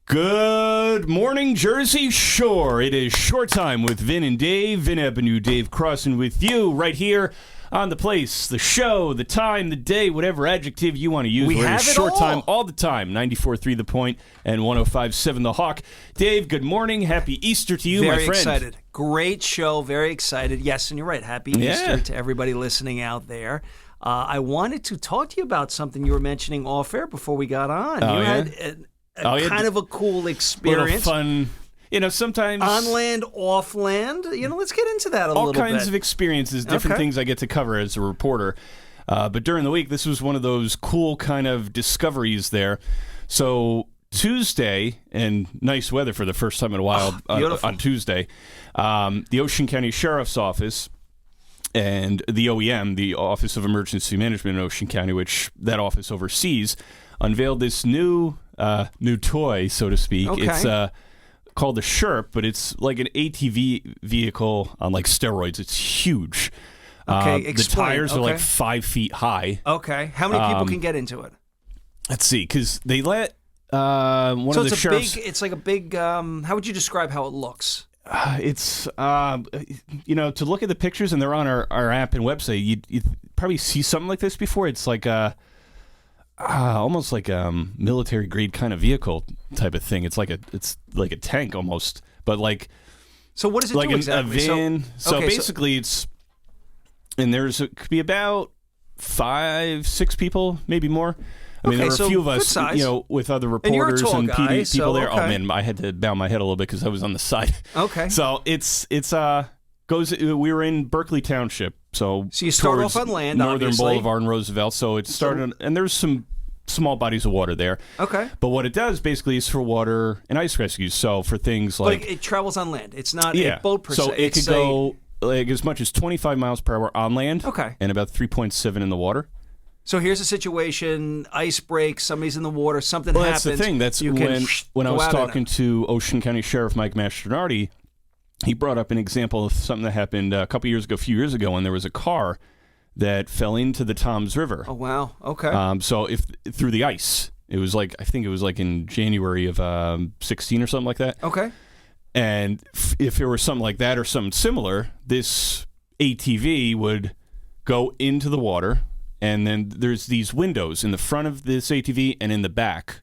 Good morning, Jersey Shore. It is shore time with Vin and Dave. Vin Avenue, Dave Crossan with you right here on the place, the show, the time, the day, whatever adjective you want to use. We have it short all. time all the time. 94.3 The Point and 105.7 The Hawk. Dave, good morning. Happy Easter to you, my friend. Very excited. Great show. Very excited. Yes, and you're right. Happy Easter to everybody listening out there. I wanted to talk to you about something you were mentioning off air before we got on. You had kind of a cool experience. Little fun, sometimes on land, off land. Let's get into that a little bit. All kinds of experiences, different things I get to cover as a reporter. But during the week, this was one of those cool kind of discoveries there. So Tuesday, and nice weather for the first time in a while on Tuesday, the Ocean County Sheriff's Office and the OEM, the Office of Emergency Management in Ocean County, which that office oversees, unveiled this new toy, so to speak. Okay. It's called the SHERP, but it's like an ATV vehicle on like steroids. It's huge. Okay, the explain. tires are like 5 feet high. Okay, how many people can get into it? Let's see, because they let one of the sheriffs. It's like a big. How would you describe how it looks? It's to look at the pictures, and they're on our app and website. You probably see something like this before. It's like almost like a military grade kind of vehicle type of thing. It's like a tank almost, but like. So what does it like do exactly? A van. So basically, it's it could be about 5-6 people, maybe more. I mean, there were a few of us, with other reporters and PD people there. Okay. Oh man, I had to bow my head a little bit because I was on the side. Okay. So we were in Berkeley Township. So you start off on land, Northern obviously. Boulevard and Roosevelt. So it started, and there's some small bodies of water there. Okay. But what it does basically is for water and ice rescues. So for things like. But it travels on land. It's not a boat per se. So it could go like as much as 25 miles per hour on land. Okay. And about 3.7 in the water. So here's a situation, ice breaks, somebody's in the water, something happens. That's the thing. That's when I was talking to Ocean County Sheriff Mike Mastronardi, he brought up an example of something that happened a few years ago, when there was a car that fell into the Toms River. Oh, wow. Okay. So through the ice, it was like, I think it was like in January of 16 or something like that. Okay. And if there was something like that or something similar, this ATV would go into the water. And then there's these windows in the front of this ATV and in the back.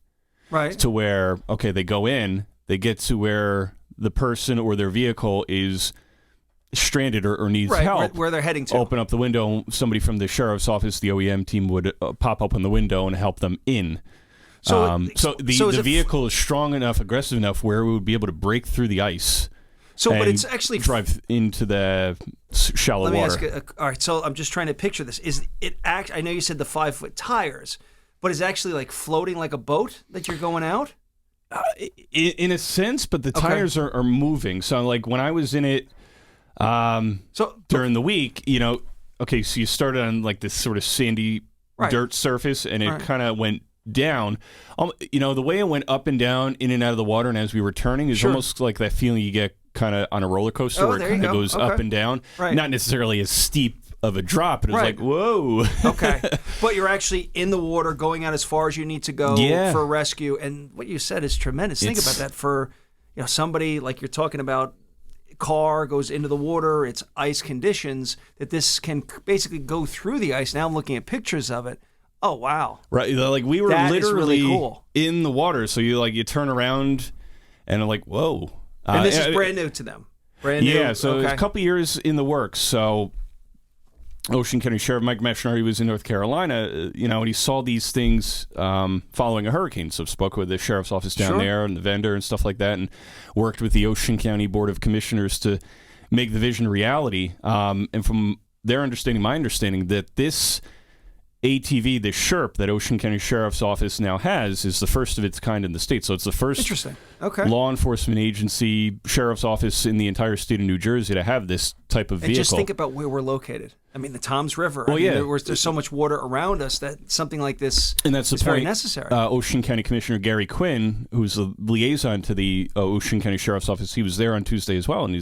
Right. To where, they go in, they get to where the person or their vehicle is stranded or needs help. Where they're heading to. Open up the window. Somebody from the sheriff's office, the OEM team, would pop open the window and help them in. So the vehicle is strong enough, aggressive enough, where it would be able to break through the ice. But it's actually drive into the shallow water. Let me ask. All right, so I'm just trying to picture this. Is it I know you said the 5-foot tires, but is it actually like floating like a boat that you're going out? In a sense, but the tires are moving. So like when I was in it, during the week, so you started on like this sort of sandy dirt surface, and it kind of went down. The way it went up and down, in and out of the water, and as we were turning, is almost like that feeling you get kind of on a roller coaster, where it kind of goes up and down. Right. Not necessarily as steep of a drop, but it was like, whoa. Okay. But you're actually in the water, going out as far as you need to go for rescue. And what you said is tremendous. Think about that for somebody like you're talking about. Car goes into the water, it's ice conditions, that this can basically go through the ice. Now I'm looking at pictures of it. Oh, wow. Right. Like we were literally really cool. in the water. So you turn around and I'm like, whoa. And this is brand new to them. Brand new. Yeah, so it's a couple years in the works. So Ocean County Sheriff Mike Mastronardi was in North Carolina, and he saw these things following a hurricane. So spoke with the sheriff's office down there and the vendor and stuff like that, and worked with the Ocean County Board of Commissioners to make the vision a reality. And from their understanding, my understanding, that this ATV, the SHERP that Ocean County Sheriff's Office now has, is the first of its kind in the state. So it's the first law enforcement agency, sheriff's office in the entire state of New Jersey to have this type of vehicle. And just think about where we're located. I mean, the Toms River. Well, there's so much water around us that something like this is very necessary. Ocean County Commissioner Gary Quinn, who's the liaison to the Ocean County Sheriff's Office, he was there on Tuesday as well, and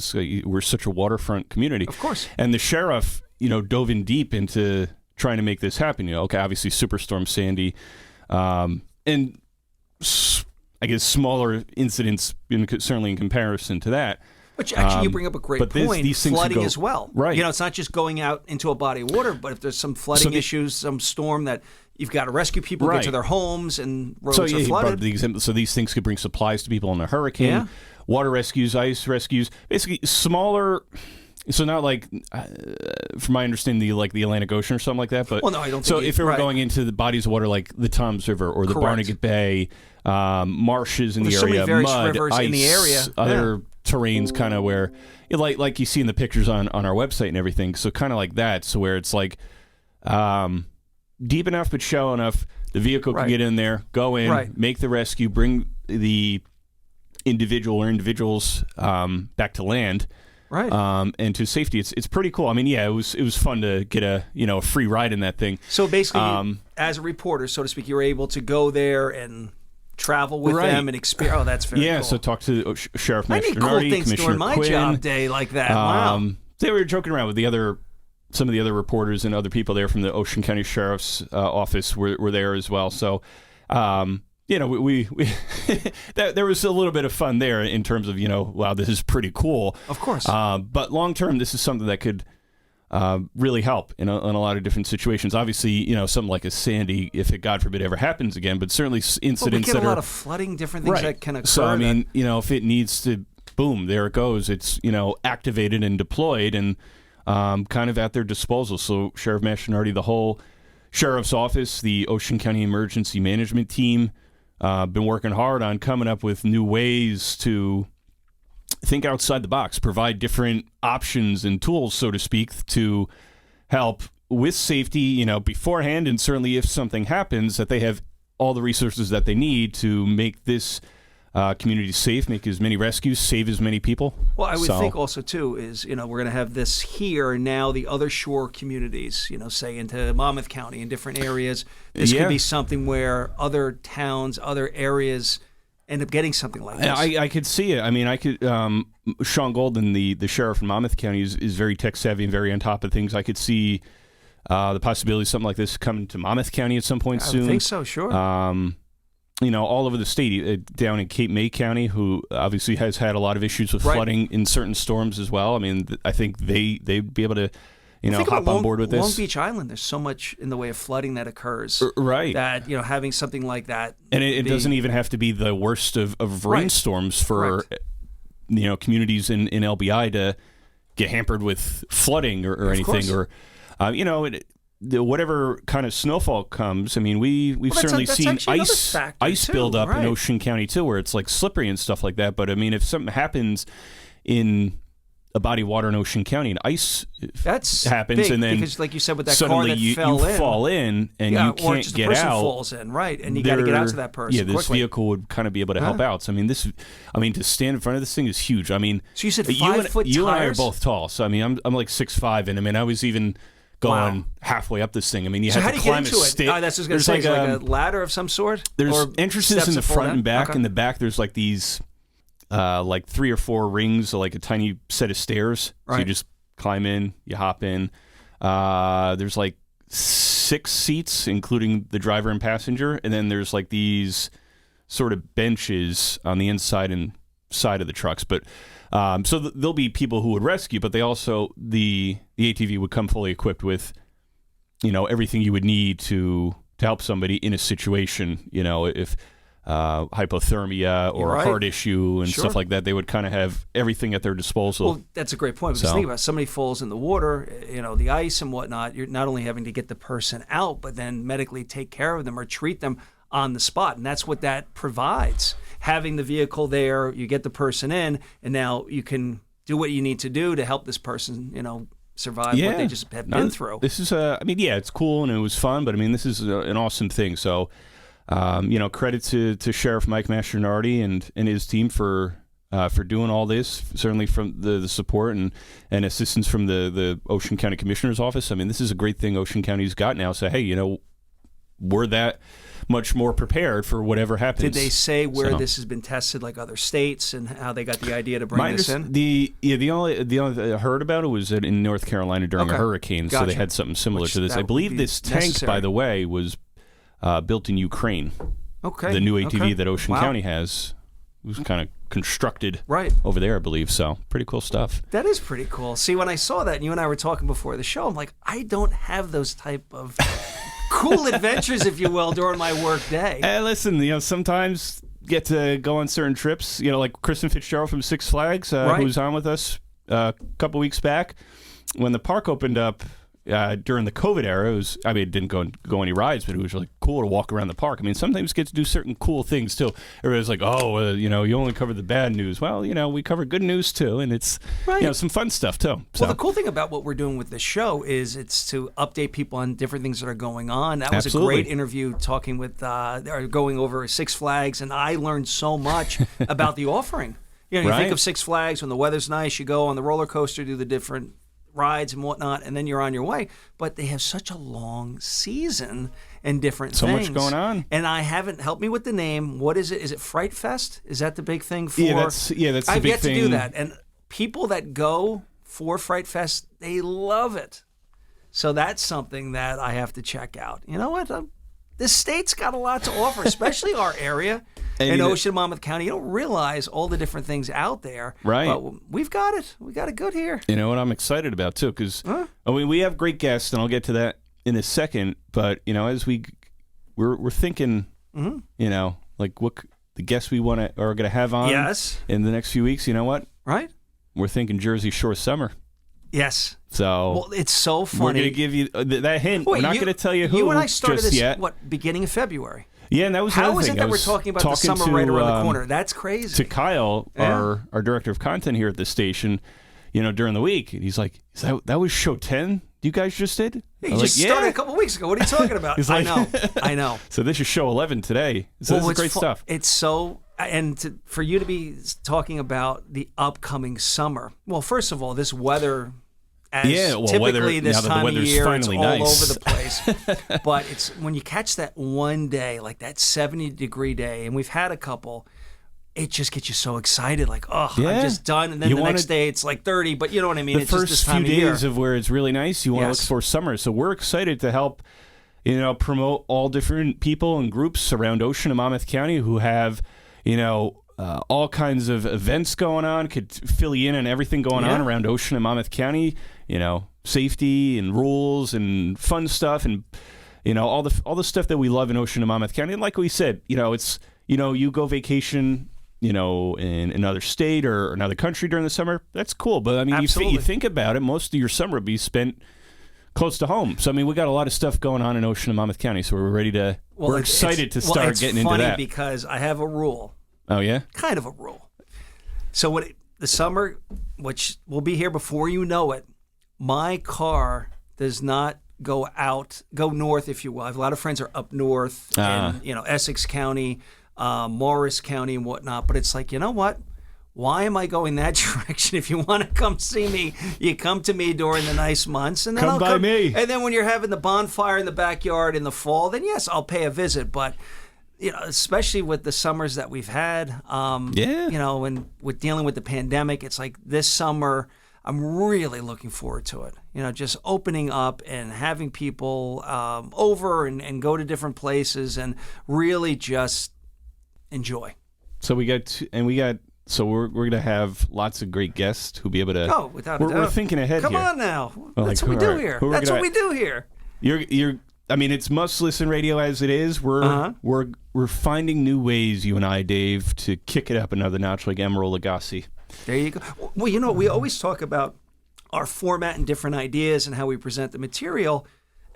we're such a waterfront community. Of course. And the sheriff, dove in deep into trying to make this happen. Obviously Superstorm Sandy, and I guess, smaller incidents, certainly in comparison to that. But actually, you bring up a great point. These things flooding as well. Right. It's not just going out into a body of water, but if there's some flooding issues, some storm that you've got to rescue people, get to their homes, and roads are flooded. The example, so these things could bring supplies to people in a hurricane, water rescues, ice rescues, basically smaller. So not like, from my understanding, the Atlantic Ocean or something like that. But well, no, I don't. So if it were going into the bodies of water like the Toms River or the Barnegat Bay, marshes in the area, mud, rivers ice, in the area, other terrains, kind of where, like you see in the pictures on our website and everything. So kind of like that. So where it's like deep enough but shallow enough, the vehicle can get in there, go in, make the rescue, bring the individual or individuals back to land. Right. And to safety. It's pretty cool. I mean, it was fun to get a free ride in that thing. So basically, as a reporter, so to speak, you were able to go there and travel with them and experience. Oh, that's very cool. So talk to Sheriff Mastronardi, cool things Commissioner during my Quinn. job day like that. Wow. They were joking around with some of the other reporters and other people there from the Ocean County Sheriff's office were there as well. So, we there was a little bit of fun there in terms of, wow, this is pretty cool. Of course. But long term, this is something that could really help in a lot of different situations. Obviously, something like a Sandy, if it, God forbid, ever happens again, but certainly incidents we get a lot of flooding, different things that can occur. So, I mean, if it needs to, boom, there it goes. It's, activated and deployed and kind of at their disposal. So Sheriff Mastronardi, the whole Sheriff's Office, the Ocean County Emergency Management Team, been working hard on coming up with new ways to think outside the box, provide different options and tools, so to speak, to help with safety, beforehand, and certainly if something happens, that they have all the resources that they need to make this community safe, make as many rescues, save as many people. Well, I would think also, too, is, we're going to have this here, and now the other shore communities, say into Monmouth County in different areas. This could be something where other towns, other areas end up getting something like this. I could see it. I mean, Sean Golden, the sheriff in Monmouth County, is very tech-savvy and very on top of things. I could see the possibility of something like this coming to Monmouth County at some point soon. I think so, sure. All over the state, down in Cape May County, who obviously has had a lot of issues with flooding in certain storms as well. I mean, I think they'd be able to, hop on board with this. Long Beach Island, there's so much in the way of flooding that occurs. Right. That, having something like that. And it doesn't even have to be the worst of rainstorms for, communities in LBI to get hampered with flooding or anything. Or, whatever kind of snowfall comes, I mean, we've certainly seen ice build up in Ocean County too, where it's like slippery and stuff like that. But I mean, if something happens in a body of water in Ocean County and ice happens, big, and then because, like you said, with that suddenly car that you fall in and you can't or just get the person out. Falls in, and you got to get out to that person. Yeah, this quickly. vehicle would kind of be able to help out. So I mean, to stand in front of this thing is huge. I mean, so you said 5 foot tires? You and I are both tall, so I mean, I'm like 6'5", and I mean, I was even going halfway up this thing. I mean, you have to climb a stick. That's just going to say, like a ladder of some sort? There's entrances in the front and back. Okay. In the back, there's like these, like 3 or 4 rings, like a tiny set of stairs. So you just climb in, you hop in. There's like 6 seats, including the driver and passenger. And then there's like these sort of benches on the inside and side of the trucks. But so there'll be people who would rescue, but they also, the ATV would come fully equipped with, everything you would need to help somebody in a situation, if hypothermia or a heart issue and stuff like that, they would kind of have everything at their disposal. Well, that's a great point, because think about it, somebody falls in the water, the ice and whatnot, you're not only having to get the person out, but then medically take care of them or treat them on the spot, and that's what that provides. Having the vehicle there, you get the person in, and now you can do what you need to do to help this person, survive what they just have been through. This is it's cool and it was fun, but I mean, this is an awesome thing. So, credit to Sheriff Mike Mastronardi and his team for doing all this. Certainly from the support and assistance from the Ocean County Commissioner's Office. I mean, this is a great thing Ocean County's got now. So, hey, we're that much more prepared for whatever happens. Did they say where this has been tested, like other states, and how they got the idea to bring this in? The only I heard about it was in North Carolina during a hurricane, so they had something similar to this. I believe this tank, by the way, was built in Ukraine. Okay. The new ATV that Ocean Wow. County has. It was kind of constructed Right. over there, I believe. So pretty cool stuff. That is pretty cool. See, when I saw that, and you and I were talking before the show, I'm like, I don't have those type of cool adventures, if you will, during my work day. And listen, sometimes get to go on certain trips. Like Kristen Fitzgerald from Six Flags, Right. who was on with us a couple weeks back. When the park opened up during the COVID era, it didn't go any rides, but it was really cool to walk around the park. Sometimes get to do certain cool things too. Everybody's like, you only cover the bad news. Well, we cover good news too, and it's Right. Some fun stuff too. So. Well, the cool thing about what we're doing with this show is it's to update people on different things that are going on. That was Absolutely. a great interview talking with, or going over Six Flags, and I learned so much about the offering. You Right. think of Six Flags when the weather's nice, you go on the roller coaster, do the different rides and whatnot, and then you're on your way. But they have such a long season and different things. So much going on. And I haven't helped me with the name. What is it? Is it Fright Fest? Is that the big thing for? That's the I've big yet thing. to do that, and people that go for Fright Fest, they love it. So that's something that I have to check out. You know what? This state's got a lot to offer, especially our area in Ocean Monmouth County. You don't realize all the different things out there. Right. But we've got it. We got it good here. You know what I'm excited about too, because we have great guests, and I'll get to that in a second. But as we're thinking, like what the guests we are going to have on Yes. in the next few weeks. You know what? Right? We're thinking Jersey Shore summer. Yes. So Well, it's so funny. we're going to give you that hint. Wait, we're not going to tell you who You and I started just this, yet. beginning of February? Yeah, and that was How another is thing. it that we're talking about the summer right around the corner? That's crazy. To Kyle, our director of content here at the station, during the week, and he's like, that was show 10 you guys just did? He just started a couple weeks ago. What are you talking about? He's like, I know. So this is show 11 today. So this is great stuff. It's so, and for you to be talking about the upcoming summer. Well, first of all, this weather, typically this time of year, it's all over the place. But it's when you catch that one day, like that 70-degree day, and we've had a couple. It just gets you so excited, like, I'm just done. And then the next day it's like 30, but you know what I mean? The it's just this time first few of days year. of where it's really nice, you want to look for summer. So we're excited to help, promote all different people and groups around Ocean and Monmouth County who have, all kinds of events going on, could fill you in on everything going on around Ocean and Monmouth County, safety and rules and fun stuff and, all the stuff that we love in Ocean and Monmouth County. And like we said, it's, you go vacation, in another state or another country during the summer, that's cool. But, you think about it, most of your summer would be spent close to home. So, we got a lot of stuff going on in Ocean and Monmouth County, so we're ready to, we're excited to start getting into that. It's funny because I have a rule. Oh, yeah? Kind of a rule. So the summer, which will be here before you know it, my car does not go north, if you will. I have a lot of friends are up north in, Essex County, Morris County and whatnot. But it's like, you know what? Why am I going that direction? If you want to come see me, you come to me during the nice months. And then I'll come. Me. And then when you're having the bonfire in the backyard in the fall, then yes, I'll pay a visit. But, especially with the summers that we've had, and with dealing with the pandemic, it's like this summer, I'm really looking forward to it. Just opening up and having people over and go to different places and really just enjoy. So so we're going to have lots of great guests who'll be able to. Oh, without a doubt. We're thinking ahead Come here. on now. That's what we do here. That's what we do here. You're. It's must-listen radio as it is. We're finding new ways, you and I, Dave, to kick it up another notch like Emeril Lagasse. There you go. Well, we always talk about our format and different ideas and how we present the material,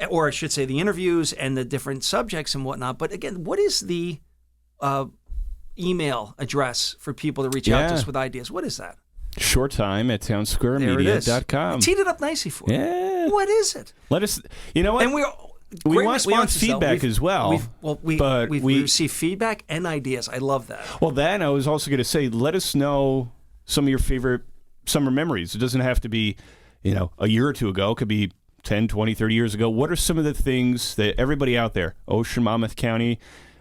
or I should say the interviews and the different subjects and whatnot. But again, what is the email address for people to reach out to us with ideas? What is that? ShoreTime@townsquaremedia.com. Teed it up nicely for you. Yeah. What is it? Let us. You know what? And we want feedback as well. We've received feedback and ideas. I love that. Well, then I was also going to say, let us know some of your favorite summer memories. It doesn't have to be, a year or two ago. It could be 10, 20, 30 years ago. What are some of the things that everybody out there, Ocean, Monmouth County,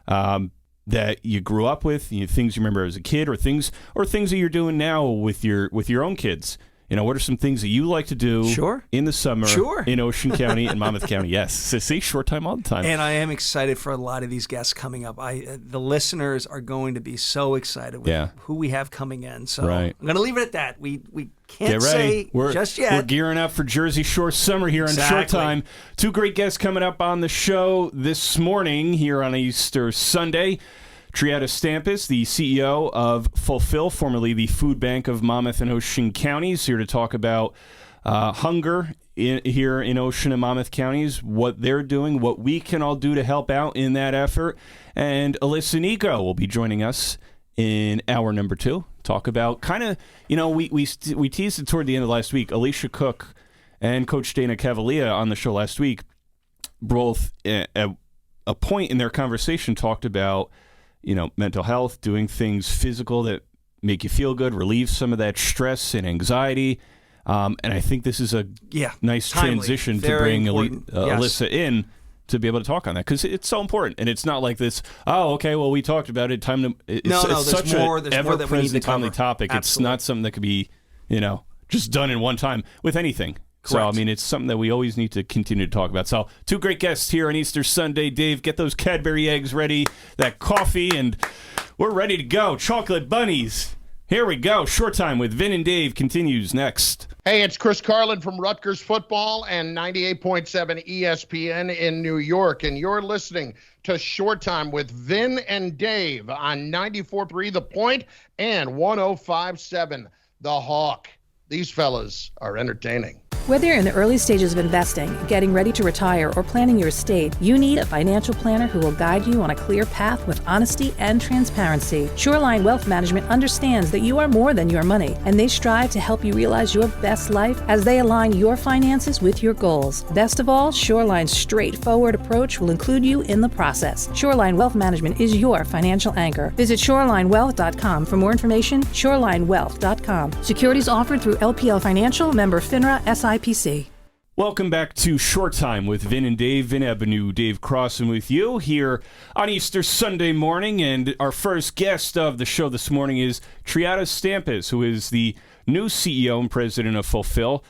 that you grew up with, things you remember as a kid, or things that you're doing now with your own kids? what are some things that you like to do in the summer in Ocean County and Monmouth County? Yes. So see, short time all the time. And I am excited for a lot of these guests coming up. The listeners are going to be so excited with who we have coming in. So I'm going to leave it at that. We can't say just yet. We're gearing up for Jersey Shore summer here in short time. Two great guests coming up on the show this morning here on Easter Sunday. Triada Stampas, the CEO of Fulfill, formerly the Food Bank of Monmouth and Ocean Counties, here to talk about hunger here in Ocean and Monmouth counties, what they're doing, what we can all do to help out in that effort. And Alyssa Nico will be joining us in hour number 2. Talk about kind of, we teased it toward the end of last week. Alicia Cook and Coach Dana Cavalier on the show last week, both at a point in their conversation talked about mental health, doing things physical that make you feel good, relieve some of that stress and anxiety. And I think this is a nice transition to bring Alyssa in to be able to talk on that, because it's so important. And it's not like this, we talked about it. It's such an ever-present, timely topic. Absolutely. It's not something that could be, just done in one time with anything. Correct. So, it's something that we always need to continue to talk about. So, two great guests here on Easter Sunday. Dave, get those Cadbury eggs ready, that coffee, and we're ready to go. Chocolate bunnies. Here we go. Short time with Vin and Dave continues next. Hey, it's Chris Carlin from Rutgers Football and 98.7 ESPN in New York, and you're listening to Short Time with Vin and Dave on 94.3 The Point and 105.7 The Hawk. These fellas are entertaining. Whether you're in the early stages of investing, getting ready to retire, or planning your estate, you need a financial planner who will guide you on a clear path with honesty and transparency. Shoreline Wealth Management understands that you are more than your money, and they strive to help you realize your best life as they align your finances with your goals. Best of all, Shoreline's straightforward approach will include you in the process. Shoreline Wealth Management is your financial anchor. Visit shorelinewealth.com for more information. Shorelinewealth.com. Securities offered through LPL Financial, member FINRA, SIPC. Welcome back to Short Time with Vin and Dave. Vin Avenue, Dave Crossan with you here on Easter Sunday morning. And our first guest of the show this morning is Triada Stampas, who is the new CEO and president of Fulfill,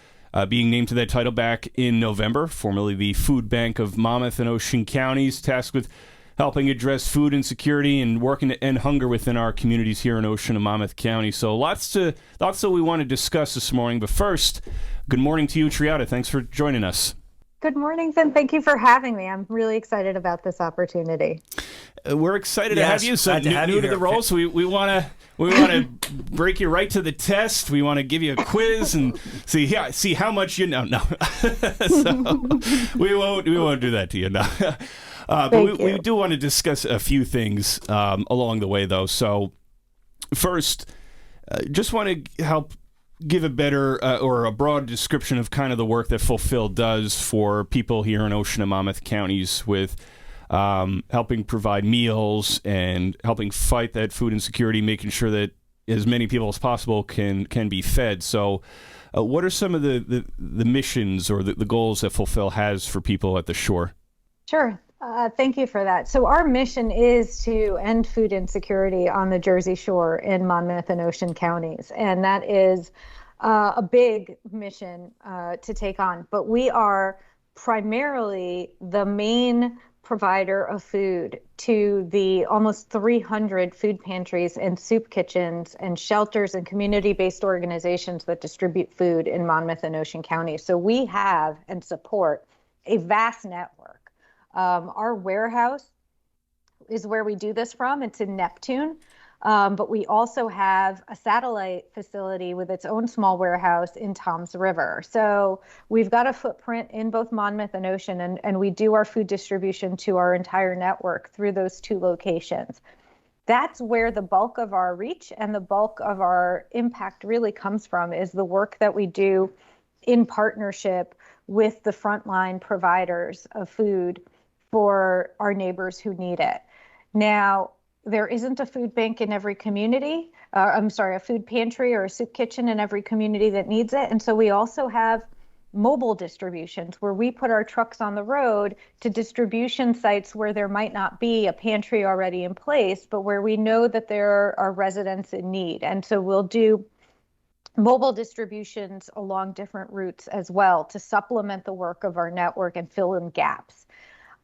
being named to that title back in November, formerly the Food Bank of Monmouth and Ocean Counties, tasked with helping address food insecurity and working to end hunger within our communities here in Ocean and Monmouth County. So lots that we want to discuss this morning. But first, good morning to you, Triada. Thanks for joining us. Good morning, Vin. Thank you for having me. I'm really excited about this opportunity. We're excited to have you. So new to the role, so we want to break you right to the test. We want to give you a quiz and see how much you know. No, so we won't do that to you. No. But we do want to discuss a few things along the way, though. So first, just want to help give a better or a broad description of kind of the work that Fulfill does for people here in Ocean and Monmouth counties with helping provide meals and helping fight that food insecurity, making sure that as many people as possible can be fed. So what are some of the missions or the goals that Fulfill has for people at the shore? Sure. Thank you for that. So our mission is to end food insecurity on the Jersey Shore in Monmouth and Ocean counties. And that is a big mission to take on. But we are primarily the main provider of food to the almost 300 food pantries and soup kitchens and shelters and community-based organizations that distribute food in Monmouth and Ocean County. So we have and support a vast network. Our warehouse is where we do this from. It's in Neptune, but we also have a satellite facility with its own small warehouse in Toms River. So we've got a footprint in both Monmouth and Ocean, and we do our food distribution to our entire network through those two locations. That's where the bulk of our reach and the bulk of our impact really comes from, is the work that we do in partnership with the frontline providers of food for our neighbors who need it. Now, there isn't a food bank in every community, a food pantry or a soup kitchen in every community that needs it. And so we also have mobile distributions where we put our trucks on the road to distribution sites where there might not be a pantry already in place, but where we know that there are residents in need. And so we'll do mobile distributions along different routes as well to supplement the work of our network and fill in gaps.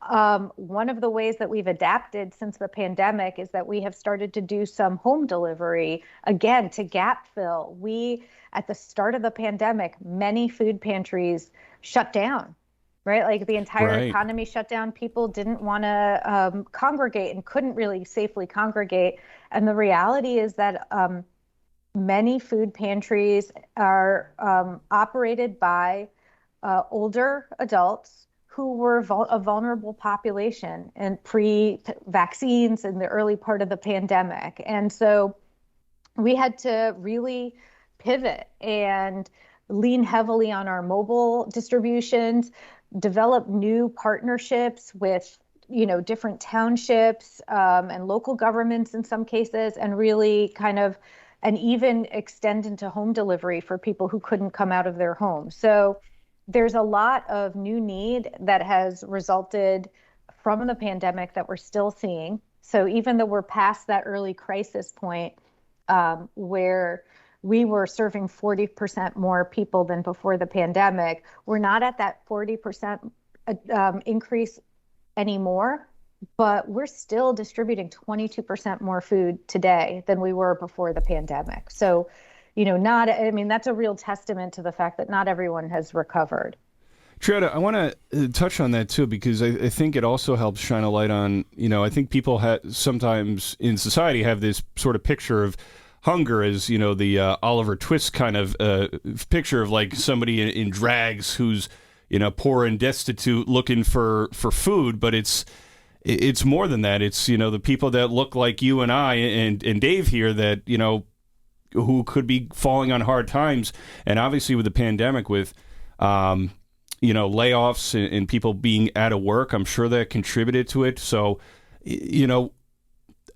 One of the ways that we've adapted since the pandemic is that we have started to do some home delivery, again, to gap fill. At the start of the pandemic, many food pantries shut down, right? Like the entire economy shut down. People didn't want to congregate and couldn't really safely congregate. And the reality is that many food pantries are operated by older adults who were a vulnerable population and pre-vaccines in the early part of the pandemic. And so we had to really pivot and lean heavily on our mobile distributions, develop new partnerships with different townships and local governments in some cases, and really and even extend into home delivery for people who couldn't come out of their homes. So there's a lot of new need that has resulted from the pandemic that we're still seeing. So even though we're past that early crisis point where we were serving 40% more people than before the pandemic, we're not at that 40% increase anymore, but we're still distributing 22% more food today than we were before the pandemic. So that's a real testament to the fact that not everyone has recovered. Triada, I want to touch on that too, because I think it also helps shine a light on, I think people sometimes in society have this sort of picture of hunger as, the Oliver Twist kind of picture of like somebody in drags who's, poor and destitute looking for food, but it's more than that. It's, the people that look like you and I and Dave here that, who could be falling on hard times. And obviously with the pandemic, with, layoffs and people being out of work, I'm sure that contributed to it. So,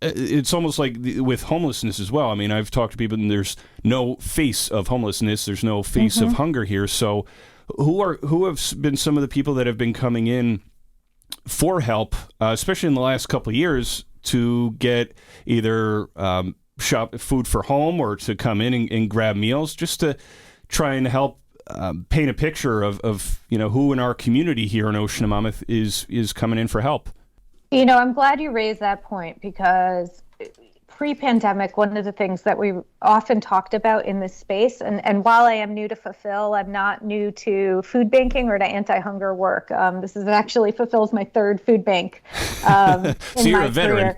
it's almost like with homelessness as well. I mean, I've talked to people and there's no face of homelessness. There's no face of hunger here. So who have been some of the people that have been coming in for help, especially in the last couple of years, to get either shop food for home or to come in and grab meals, just to try and help paint a picture of who in our community here in Ocean and Monmouth is coming in for help? I'm glad you raised that point, because pre-pandemic, one of the things that we often talked about in this space, and while I am new to Fulfill, I'm not new to food banking or to anti-hunger work. This is actually Fulfill's my third food bank so you're a veteran.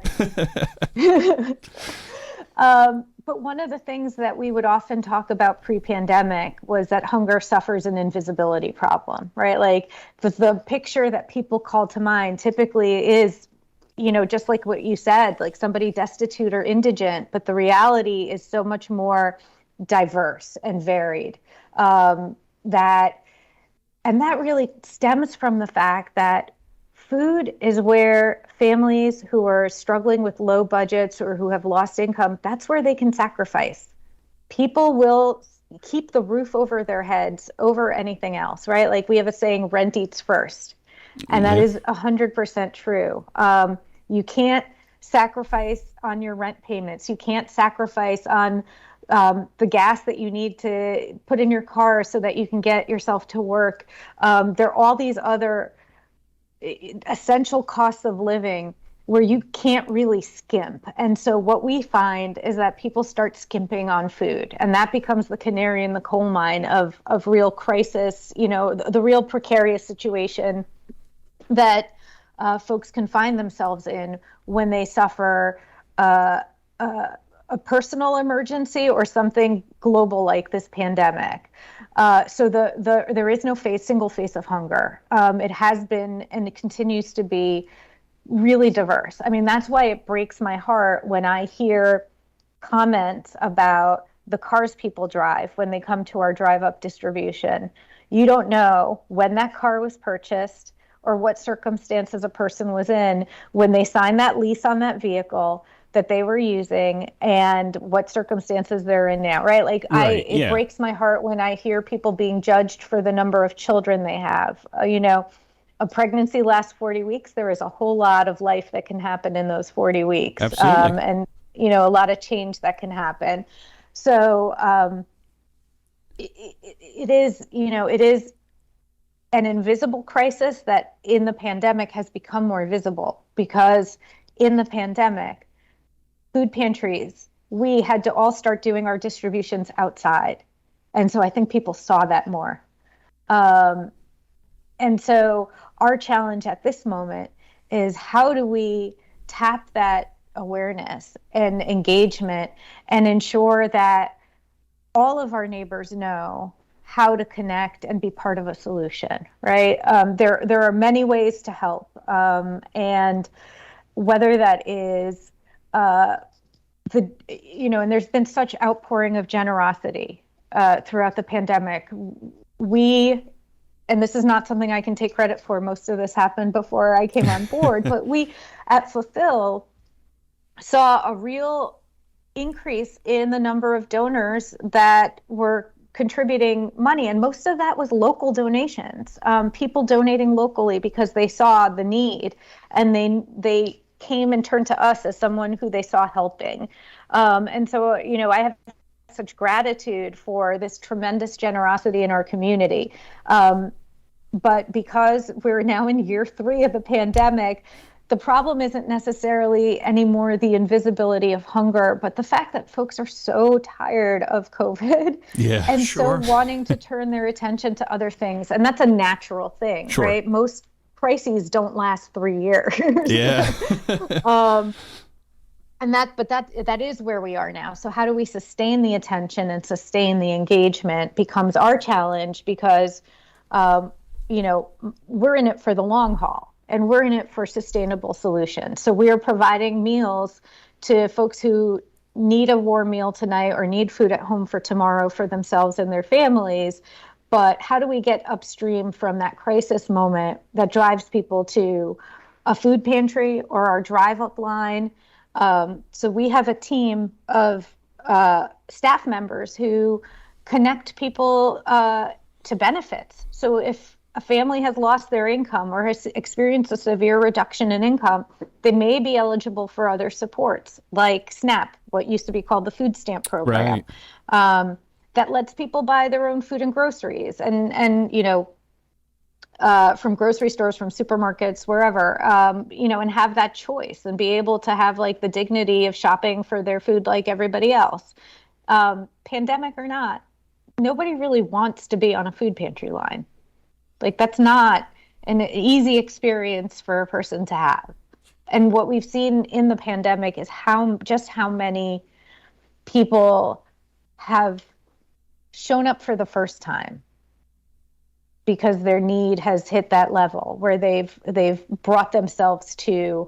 But one of the things that we would often talk about pre-pandemic was that hunger suffers an invisibility problem, right? Like the picture that people call to mind typically is, just like what you said, like somebody destitute or indigent, but the reality is so much more diverse and varied. That really stems from the fact that food is where families who are struggling with low budgets or who have lost income, that's where they can sacrifice. People will keep the roof over their heads over anything else, right? Like we have a saying, rent eats first. And that is 100% true. You can't sacrifice on your rent payments. You can't sacrifice on the gas that you need to put in your car so that you can get yourself to work. There are all these other essential costs of living where you can't really skimp. And so what we find is that people start skimping on food, and that becomes the canary in the coal mine of real crisis, the real precarious situation that folks can find themselves in when they suffer a personal emergency or something global like this pandemic. So there is no single face of hunger. It has been and it continues to be really diverse. I mean, that's why it breaks my heart when I hear comments about the cars people drive when they come to our drive-up distribution. You don't know when that car was purchased or what circumstances a person was in when they signed that lease on that vehicle that they were using and what circumstances they're in now, right? Like it breaks my heart when I hear people being judged for the number of children they have. A pregnancy lasts 40 weeks. There is a whole lot of life that can happen in those 40 weeks. Absolutely. And a lot of change that can happen. So it is, it is an invisible crisis that in the pandemic has become more visible, because in the pandemic, food pantries, we had to all start doing our distributions outside. And so I think people saw that more. And so our challenge at this moment is, how do we tap that awareness and engagement and ensure that all of our neighbors know how to connect and be part of a solution, right? There are many ways to help. And whether that is and there's been such outpouring of generosity throughout the pandemic. And this is not something I can take credit for, most of this happened before I came on board, but we at Fulfill saw a real increase in the number of donors that were contributing money. And most of that was local donations, people donating locally because they saw the need, and they came and turned to us as someone who they saw helping. And so, I have such gratitude for this tremendous generosity in our community. But because we're now in year 3 of the pandemic, the problem isn't necessarily anymore the invisibility of hunger, but the fact that folks are so tired of COVID and so wanting to turn their attention to other things. And that's a natural thing, right? Most crises don't last 3 years. Yeah. And that is where we are now. So how do we sustain the attention and sustain the engagement becomes our challenge, because we're in it for the long haul, and we're in it for sustainable solutions. So we are providing meals to folks who need a warm meal tonight or need food at home for tomorrow for themselves and their families. But how do we get upstream from that crisis moment that drives people to a food pantry or our drive-up line? So we have a team of staff members who connect people to benefits. So if a family has lost their income or has experienced a severe reduction in income, they may be eligible for other supports like SNAP, what used to be called the food stamp program. Right. That lets people buy their own food and groceries and from grocery stores, from supermarkets, wherever, and have that choice and be able to have like the dignity of shopping for their food like everybody else. Pandemic or not, nobody really wants to be on a food pantry line. Like, that's not an easy experience for a person to have. And what we've seen in the pandemic is how many people have shown up for the first time because their need has hit that level where they've brought themselves to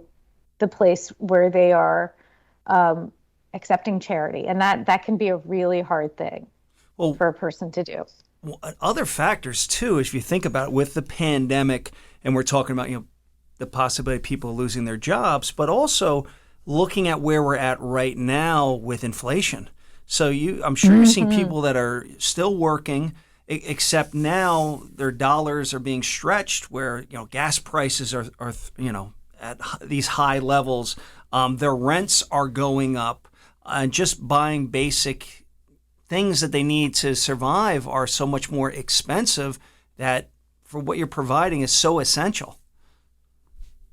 the place where they are accepting charity. And that can be a really hard thing for a person to do. Well, other factors too, if you think about it, with the pandemic, and we're talking about the possibility of people losing their jobs, but also looking at where we're at right now with inflation. So I'm sure you're seeing people that are still working, except now their dollars are being stretched, where gas prices are at these high levels. Their rents are going up, and just buying basic things that they need to survive are so much more expensive, that for what you're providing is so essential.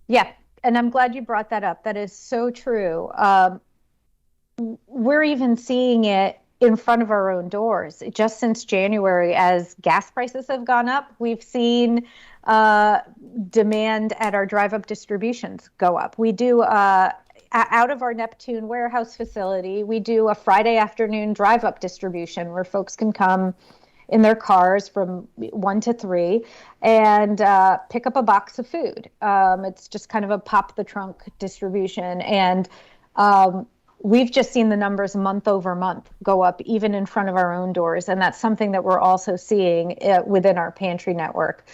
Yeah, and I'm glad you brought that up. That is so true. We're even seeing it in front of our own doors. Just since January, as gas prices have gone up, we've seen demand at our drive-up distributions go up. We do out of our Neptune warehouse facility, we do a Friday afternoon drive-up distribution where folks can come in their cars from 1 to 3 and pick up a box of food. It's just kind of a pop the trunk distribution. And we've just seen the numbers month over month go up, even in front of our own doors. And that's something that we're also seeing within our pantry network.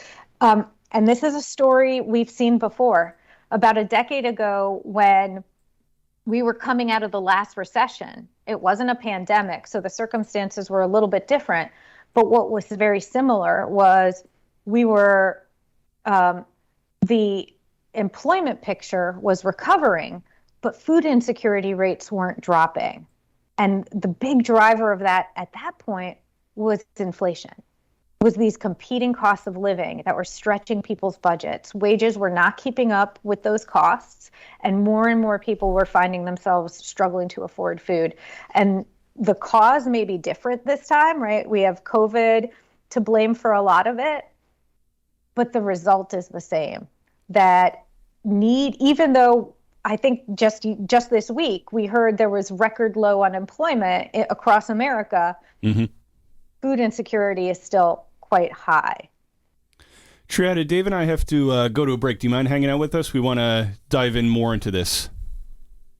And this is a story we've seen before. About a decade ago, when we were coming out of the last recession, it wasn't a pandemic, so the circumstances were a little bit different. But what was very similar was the employment picture was recovering, but food insecurity rates weren't dropping. And the big driver of that at that point was inflation. It was these competing costs of living that were stretching people's budgets. Wages were not keeping up with those costs, and more people were finding themselves struggling to afford food. And the cause may be different this time, right? We have COVID to blame for a lot of it, but the result is the same. That need, even though I think just this week we heard there was record low unemployment across America, food insecurity is still quite high. Triada, Dave and I have to go to a break. Do you mind hanging out with us? We want to dive in more into this.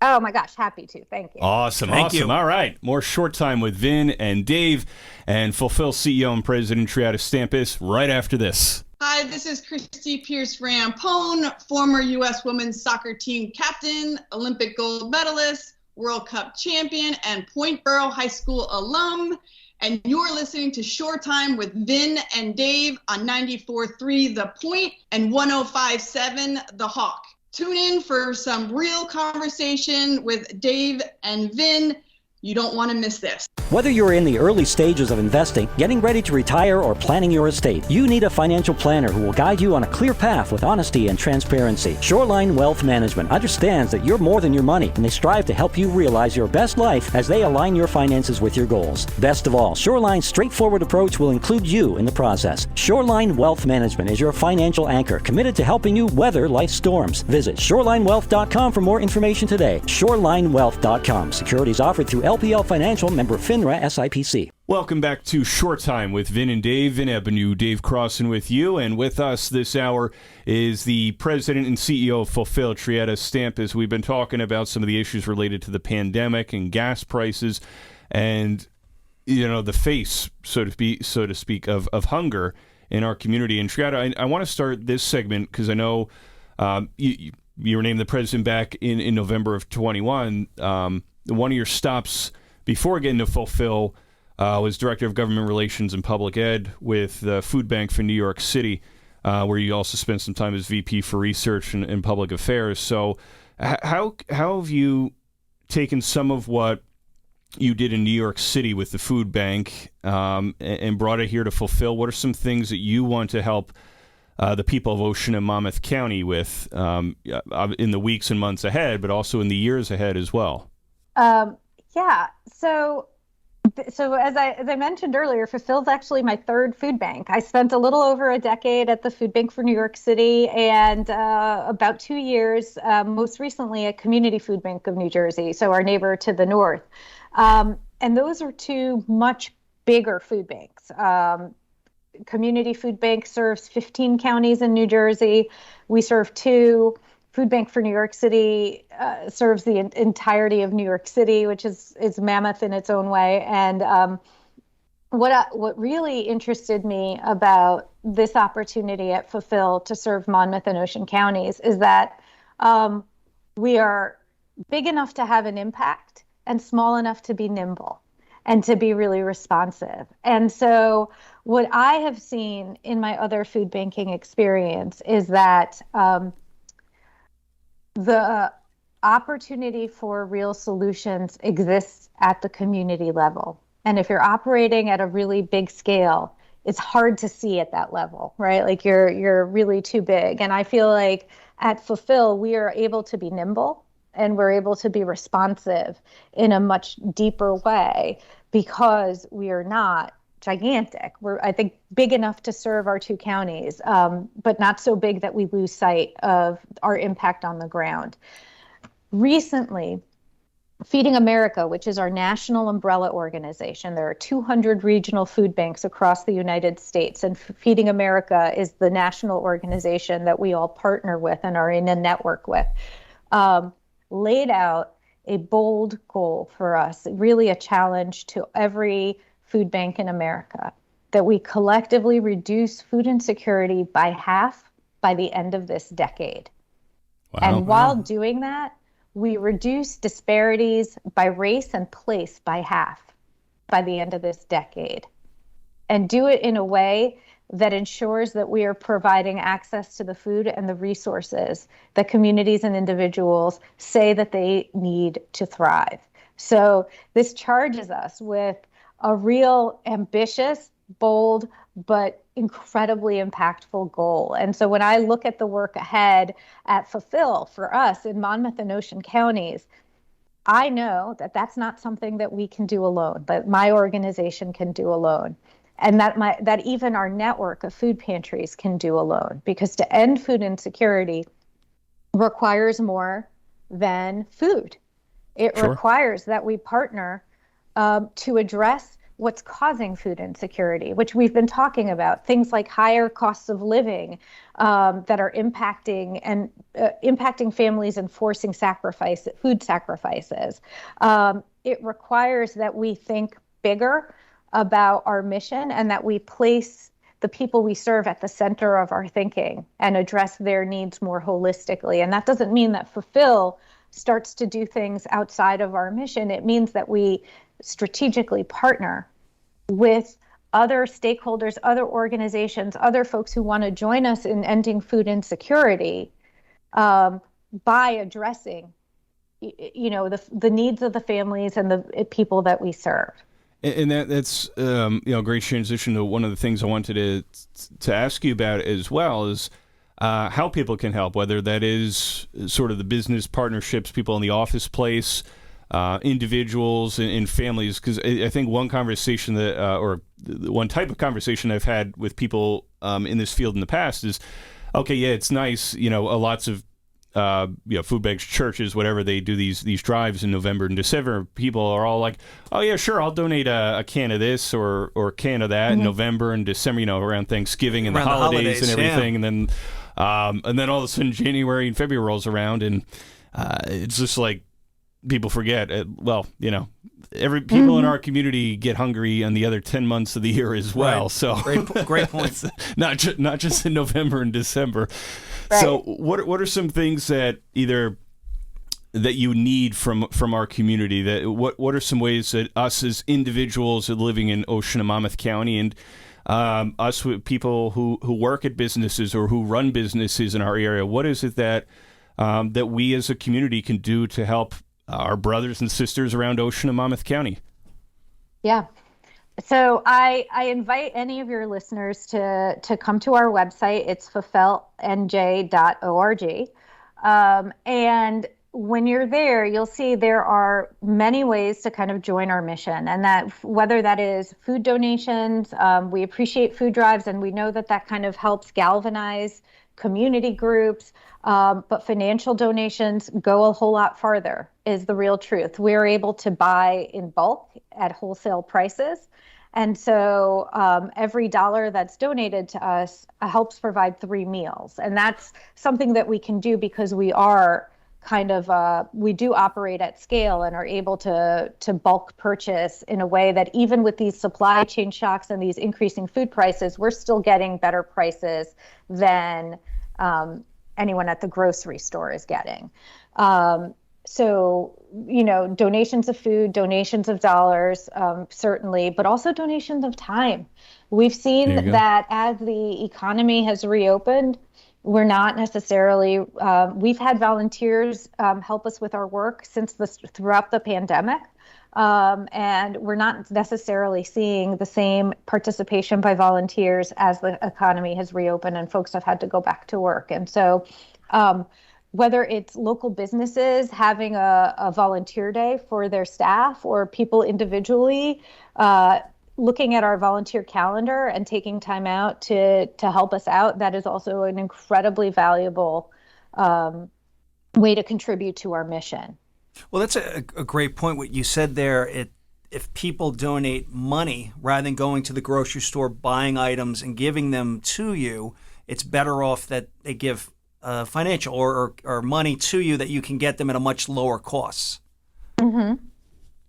Oh my gosh, happy to. Thank you. Awesome. All right. More Short Time with Vin and Dave and Fulfill CEO and President Triada Stampas right after this. Hi, this is Christy Pierce-Rampone, former U.S. women's soccer team captain, Olympic gold medalist, World Cup champion, and Point Borough High School alum. And you're listening to Short Time with Vin and Dave on 94.3 The Point and 105.7 The Hawk. Tune in for some real conversation with Dave and Vin. You don't want to miss this. Whether you're in the early stages of investing, getting ready to retire, or planning your estate, you need a financial planner who will guide you on a clear path with honesty and transparency. Shoreline Wealth Management understands that you're more than your money, and they strive to help you realize your best life as they align your finances with your goals. Best of all, Shoreline's straightforward approach will include you in the process. Shoreline Wealth Management is your financial anchor, committed to helping you weather life's storms. Visit shorelinewealth.com for more information today. Shorelinewealth.com. Securities offered through LPL Financial, member FINRA SIPC. Welcome back to Short Time with Vin and Dave. Vin Ebonu, Dave Crossan with you. And with us this hour is the president and CEO of Fulfill, Triada Stampas. We've been talking about some of the issues related to the pandemic and gas prices and, you know, the face, so to speak, of hunger in our community. And Triada, I want to start this segment because I know you were named the president back in November of 21. One of your stops before getting to Fulfill was Director of Government Relations and Public Ed with the Food Bank for New York City, where you also spent some time as VP for Research and Public Affairs. So how have you taken some of what you did in New York City with the Food Bank and brought it here to Fulfill? What are some things that you want to help the people of Ocean and Monmouth County with in the weeks and months ahead, but also in the years ahead as well? Yeah. So as I mentioned earlier, Fulfill's actually my third food bank. I spent a little over a decade at the Food Bank for New York City and about 2 years, most recently at Community Food Bank of New Jersey, so our neighbor to the north. And those are two much bigger food banks. Community Food Bank serves 15 counties in New Jersey. We serve 2. Food Bank for New York City serves the entirety of New York City, which is mammoth in its own way. And what really interested me about this opportunity at Fulfill to serve Monmouth and Ocean counties is that we are big enough to have an impact and small enough to be nimble and to be really responsive. And so what I have seen in my other food banking experience is that the opportunity for real solutions exists at the community level. And if you're operating at a really big scale, it's hard to see at that level, right? Like you're really too big. And I feel like at Fulfill, we are able to be nimble and we're able to be responsive in a much deeper way because we are not gigantic. We're, I think, big enough to serve our 2 counties, but not so big that we lose sight of our impact on the ground. Recently, Feeding America, which is our national umbrella organization, there are 200 regional food banks across the United States, and Feeding America is the national organization that we all partner with and are in a network with, laid out a bold goal for us, really a challenge to every food bank in America, that we collectively reduce food insecurity by half by the end of this decade. Wow. And while doing that, we reduce disparities by race and place by half by the end of this decade. And do it in a way that ensures that we are providing access to the food and the resources that communities and individuals say that they need to thrive. So this charges us with a real ambitious, bold, but incredibly impactful goal. And so when I look at the work ahead at Fulfill for us in Monmouth and Ocean counties, I know that that's not something that we can do alone, that my organization can do alone. And that even our network of food pantries can do alone, because to end food insecurity requires more than food. It requires that we partner to address what's causing food insecurity, which we've been talking about, things like higher costs of living that are impacting families and forcing food sacrifices. It requires that we think bigger about our mission and that we place the people we serve at the center of our thinking and address their needs more holistically. And that doesn't mean that Fulfill starts to do things outside of our mission. It means that we strategically partner with other stakeholders, other organizations, other folks who want to join us in ending food insecurity by addressing, the needs of the families and the people that we serve. And that's a great transition to one of the things I wanted to ask you about as well is how people can help, whether that is sort of the business partnerships, people in the office place, individuals and families. Because I think one conversation or one type of conversation I've had with people in this field in the past is, okay, yeah, it's nice, lots of food banks, churches, whatever, they do these drives in November and December. People are all like, oh yeah, sure, I'll donate a can of this or a can of that in November and December, around Thanksgiving and the holidays and everything. Yeah. And then all of a sudden January and February rolls around and it's just like people forget. Every people in our community get hungry on the other 10 months of the year as well. Right. So great point. not just in November and December. Right. So what are some things that you need from our community? That what are some ways that us as individuals living in Ocean and Monmouth County and us with people who work at businesses or who run businesses in our area, what is it that we as a community can do to help our brothers and sisters around Ocean and Monmouth County? Yeah. So I invite any of your listeners to come to our website. It's fulfillnj.org. And when you're there, you'll see there are many ways to kind of join our mission, and that whether that is food donations, we appreciate food drives, and we know that kind of helps galvanize community groups, but financial donations go a whole lot farther, is the real truth. We're able to buy in bulk at wholesale prices. And so every dollar that's donated to us helps provide 3 meals. And that's something that we can do because we are we do operate at scale and are able to bulk purchase in a way that even with these supply chain shocks and these increasing food prices, we're still getting better prices than anyone at the grocery store is getting. So, donations of food, donations of dollars, certainly, but also donations of time. We've seen that as the economy has reopened, we're not necessarily, we've had volunteers help us with our work throughout the pandemic. And we're not necessarily seeing the same participation by volunteers as the economy has reopened and folks have had to go back to work. And so whether it's local businesses having a volunteer day for their staff or people individually looking at our volunteer calendar and taking time out to help us out, that is also an incredibly valuable way to contribute to our mission. Well, that's a great point, what you said there. If people donate money rather than going to the grocery store, buying items and giving them to you, it's better off that they give financial or money to you that you can get them at a much lower cost. Mm-hmm.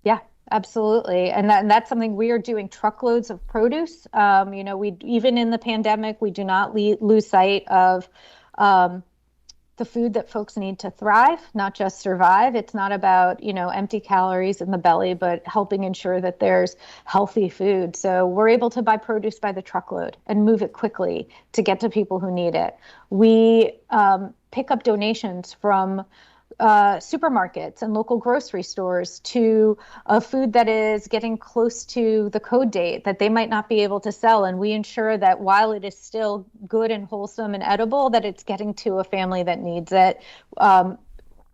Yeah, absolutely. And that's something we are doing, truckloads of produce. We even in the pandemic, we do not lose sight of the food that folks need to thrive, not just survive. It's not about, empty calories in the belly, but helping ensure that there's healthy food. So we're able to buy produce by the truckload and move it quickly to get to people who need it. We pick up donations from supermarkets and local grocery stores to a food that is getting close to the code date that they might not be able to sell. And we ensure that while it is still good and wholesome and edible, that it's getting to a family that needs it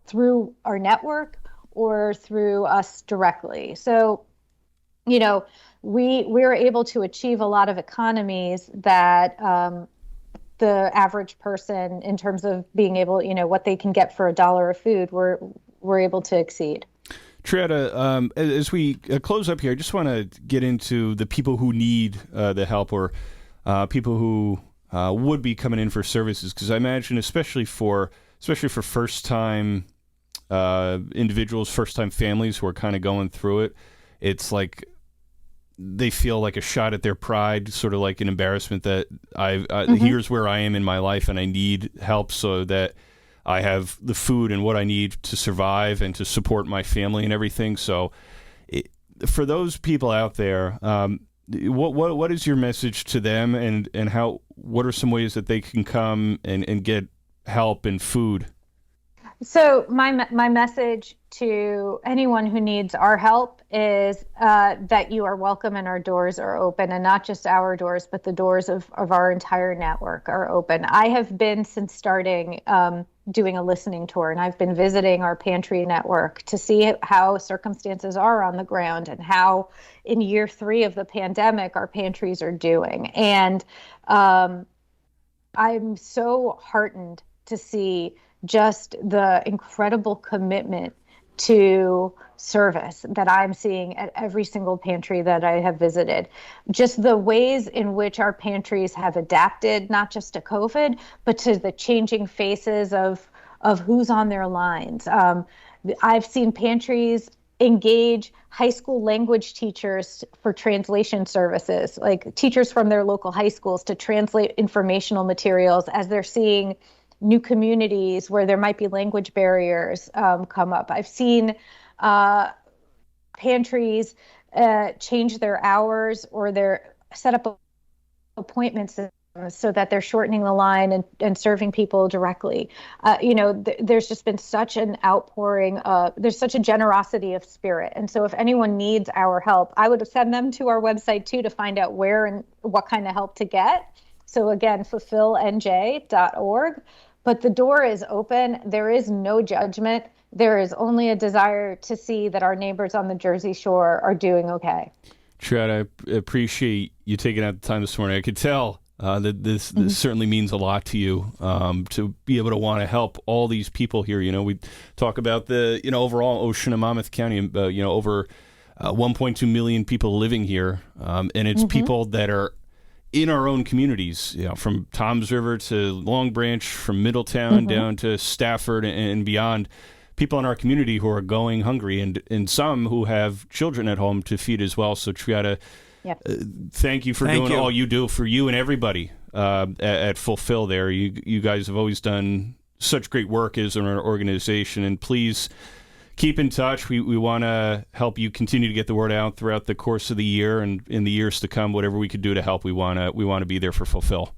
through our network or through us directly. So, we're able to achieve a lot of economies that the average person, in terms of being able, what they can get for $1 of food, we're able to exceed. Triada, as we close up here, I just want to get into the people who need the help, or people who would be coming in for services, because I imagine, especially for first-time individuals, first-time families who are kind of going through it, it's like they feel like a shot at their pride, sort of like an embarrassment that here's where I am in my life and I need help so that I have the food and what I need to survive and to support my family and everything. So for those people out there, what is your message to them, and what are some ways that they can come and get help and food? So my message to anyone who needs our help is that you are welcome and our doors are open, and not just our doors, but the doors of our entire network are open. I have been, since starting, doing a listening tour, and I've been visiting our pantry network to see how circumstances are on the ground and how in year 3 of the pandemic our pantries are doing. And I'm so heartened to see just the incredible commitment to service that I'm seeing at every single pantry that I have visited. Just the ways in which our pantries have adapted, not just to COVID, but to the changing faces of who's on their lines. I've seen pantries engage high school language teachers for translation services, like teachers from their local high schools to translate informational materials as they're seeing new communities where there might be language barriers come up. I've seen pantries change their hours or their set up appointments so that they're shortening the line and serving people directly. There's just been such an outpouring. There's such a generosity of spirit. And so if anyone needs our help, I would send them to our website too to find out where and what kind of help to get. So again, fulfillnj.org. But the door is open. There is no judgment. There is only a desire to see that our neighbors on the Jersey Shore are doing okay. Triada, I appreciate you taking out the time this morning. I could tell that this certainly means a lot to you, to be able to want to help all these people here. We talk about the overall Ocean and Monmouth County, over 1.2 million people living here, and it's people that are in our own communities, from Toms River to Long Branch, from Middletown down to Stafford and beyond. People in our community who are going hungry, and some who have children at home to feed as well. So Triada, thank you for doing all you do for you and everybody at Fulfill there. You guys have always done such great work as an organization, and please keep in touch. We want to help you continue to get the word out throughout the course of the year and in the years to come. Whatever we could do to help, we want to be there for Fulfill.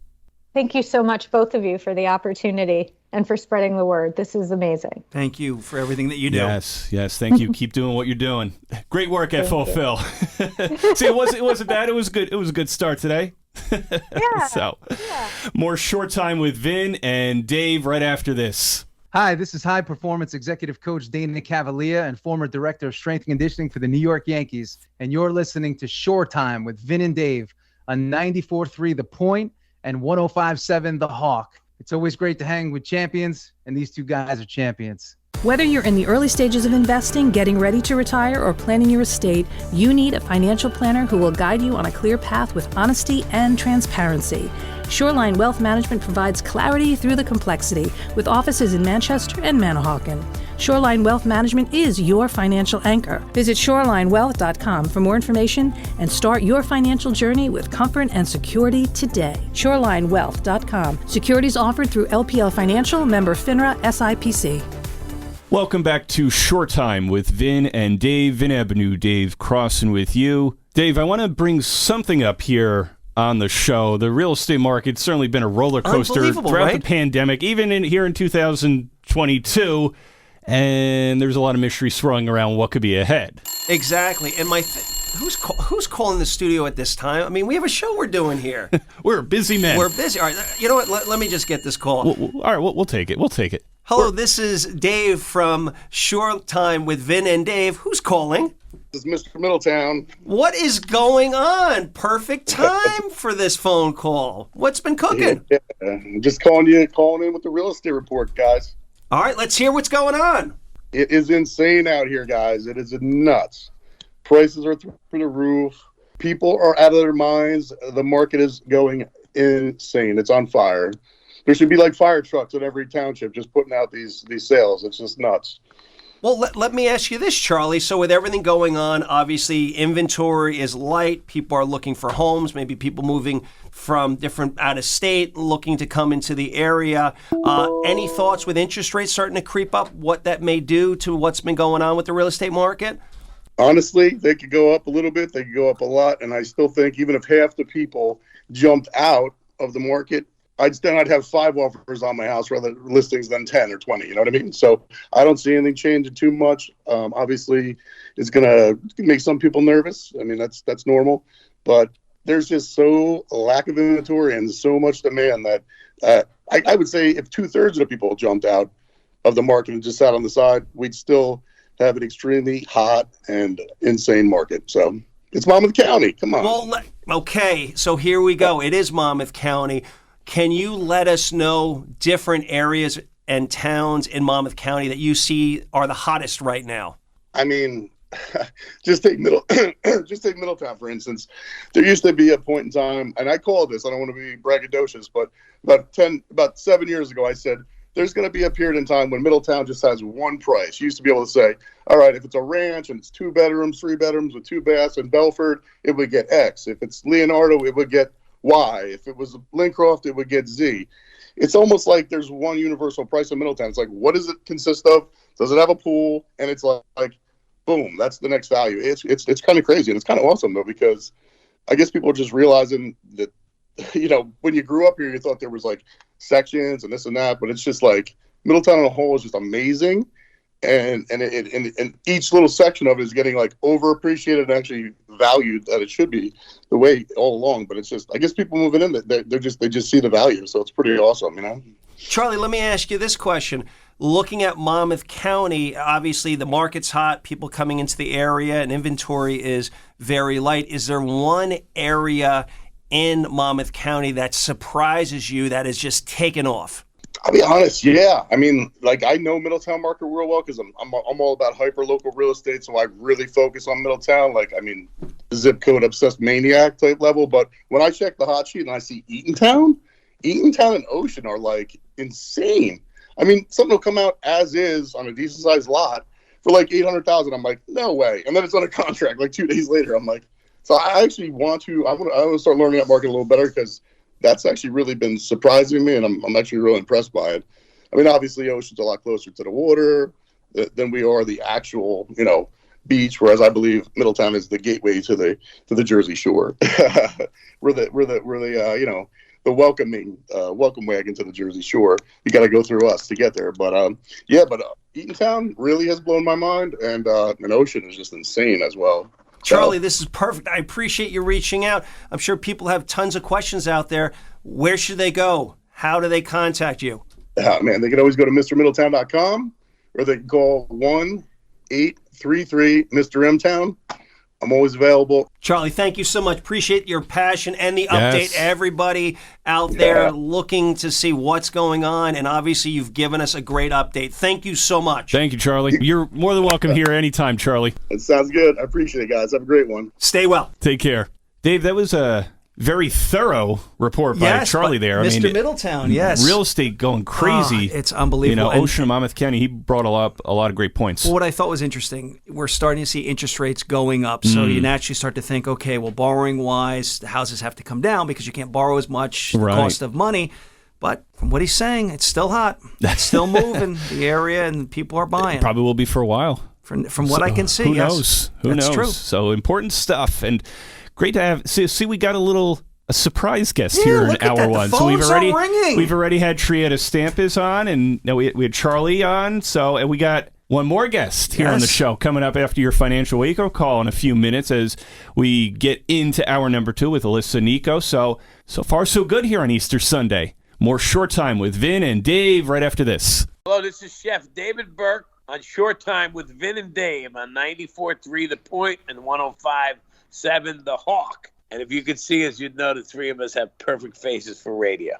Thank you so much, both of you, for the opportunity and for spreading the word. This is amazing. Thank you for everything that you do. Yes, thank you. Keep doing what you're doing. Great work at Fulfill. See, it wasn't bad. It was good. It was a good start today. More Short Time with Vin and Dave right after this. Hi, this is high performance executive coach Dana Cavalier and former director of strength and conditioning for the New York Yankees. And you're listening to Shore Time with Vin and Dave on 94.3 The Point and 105.7 The Hawk. It's always great to hang with champions, and these two guys are champions. Whether you're in the early stages of investing, getting ready to retire, or planning your estate, you need a financial planner who will guide you on a clear path with honesty and transparency. Shoreline Wealth Management provides clarity through the complexity with offices in Manchester and Manahawkin. Shoreline Wealth Management is your financial anchor. Visit shorelinewealth.com for more information and start your financial journey with comfort and security today. Shorelinewealth.com. Securities offered through LPL Financial, member FINRA, SIPC. Welcome back to Short Time with Vin and Dave. Vin Avenue, Dave Crossan with you. Dave, I want to bring something up here on the show. The real estate market's certainly been a roller coaster throughout the pandemic, even here in 2022. And there's a lot of mystery swirling around what could be ahead. Exactly. And who's calling the studio at this time? I mean, we have a show we're doing here. We're busy men. We're busy. All right. You know what? Let me just get this call. All right. We'll take it. We'll take it. Hello, this is Dave from Shore Time with Vin and Dave. Who's calling? This is Mr. Middletown. What is going on? Perfect time for this phone call. What's been cooking? Yeah. Just calling in with the real estate report, guys. All right, let's hear what's going on. It is insane out here, guys. It is nuts. Prices are through the roof. People are out of their minds. The market is going insane. It's on fire. There should be like fire trucks in every township just putting out these sales. It's just nuts. Well, let me ask you this, Charlie. So with everything going on, obviously inventory is light. People are looking for homes, maybe people moving from different out of state, looking to come into the area. Any thoughts with interest rates starting to creep up, what that may do to what's been going on with the real estate market? Honestly, they could go up a little bit. They could go up a lot. And I still think even if half the people jumped out of the market, I'd have 5 offers on my house rather listings than 10 or 20. You know what I mean? So I don't see anything changing too much. Obviously, it's gonna make some people nervous. I mean, that's normal. But there's just so lack of inventory and so much demand that I would say if 2/3 of the people jumped out of the market and just sat on the side, we'd still have an extremely hot and insane market. So it's Monmouth County. Come on. Well, okay. So here we go. It is Monmouth County. Can you let us know different areas and towns in Monmouth County that you see are the hottest right now? I mean, just take Middletown, for instance. There used to be a point in time, and I call this, I don't want to be braggadocious, but about 7 years ago, I said, there's going to be a period in time when Middletown just has one price. You used to be able to say, all right, if it's a ranch and it's 2 bedrooms, 3 bedrooms with 2 baths in Belford, it would get X. If it's Leonardo, it would get Y. If it was Lincroft, it would get Z. It's almost like there's one universal price in Middletown. It's like, what does it consist of? Does it have a pool? And it's like boom, that's the next value. It's kind of crazy, and it's kind of awesome though, because I guess people are just realizing that, you know, when you grew up here, you thought there was like sections and this and that, but it's just like Middletown on a whole is just amazing. And each little section of it is getting like overappreciated and actually valued that it should be the way all along. But it's just, I guess people moving in, they just see the value. So it's pretty awesome, you know? Charlie, let me ask you this question. Looking at Monmouth County, obviously the market's hot, people coming into the area, and inventory is very light. Is there one area in Monmouth County that surprises you that is just taken off? I'll be honest, yeah. I mean, like, I know Middletown market real well because I'm all about hyper-local real estate, so I really focus on Middletown. Like, I mean, zip code obsessed maniac type level. But when I check the hot sheet and I see Eatontown and Ocean are, like, insane. I mean, something will come out as is on a decent-sized lot for, like, $800,000. I'm like, no way. And then it's on a contract, like, 2 days later. I'm like, so I actually want to start learning that market a little better because that's actually really been surprising me, and I'm actually really impressed by it. I mean, obviously, Ocean's a lot closer to the water than we are the actual, you know, beach. Whereas I believe Middletown is the gateway to the Jersey Shore. we're the you know, the welcome wagon to the Jersey Shore. You got to go through us to get there. But Eatontown really has blown my mind, and Ocean is just insane as well. Charlie, this is perfect. I appreciate you reaching out. I'm sure people have tons of questions out there. Where should they go? How do they contact you? Man, they can always go to MrMiddletown.com, or they can call 1-833-MR-MTOWN. I'm always available. Charlie, thank you so much. Appreciate your passion and the update. Everybody out there looking to see what's going on, and obviously you've given us a great update. Thank you so much. Thank you, Charlie. You're more than welcome here anytime, Charlie. That sounds good. I appreciate it, guys. Have a great one. Stay well. Take care. Dave, that was a very thorough report by Charlie there. Mr. Middletown, yes. Real estate going crazy. It's unbelievable. You know, Ocean and Monmouth County, he brought up a lot of great points. Well, what I thought was interesting, we're starting to see interest rates going up. So you naturally start to think, okay, well, borrowing-wise, the houses have to come down because you can't borrow as much, the cost of money. But from what he's saying, it's still hot. It's still moving the area, and people are buying. It probably will be for a while. From what I can see, who knows? Who knows? True. So important stuff, and great to have. See, we got a surprise guest here in hour one. So we've already had Triada Stampas on, and we had Charlie on. So, and we got One more guest here on the show coming up after your financial week. I'll call in a few minutes as we get into hour number 2 with Alyssa Nico. So far, so good here on Easter Sunday. More Short Time with Vin and Dave right after this. Hello, this is Chef David Burke on Short Time with Vin and Dave on 94.3 The Point and 105.7 The Hawk. And if you could see us, you'd know the three of us have perfect faces for radio.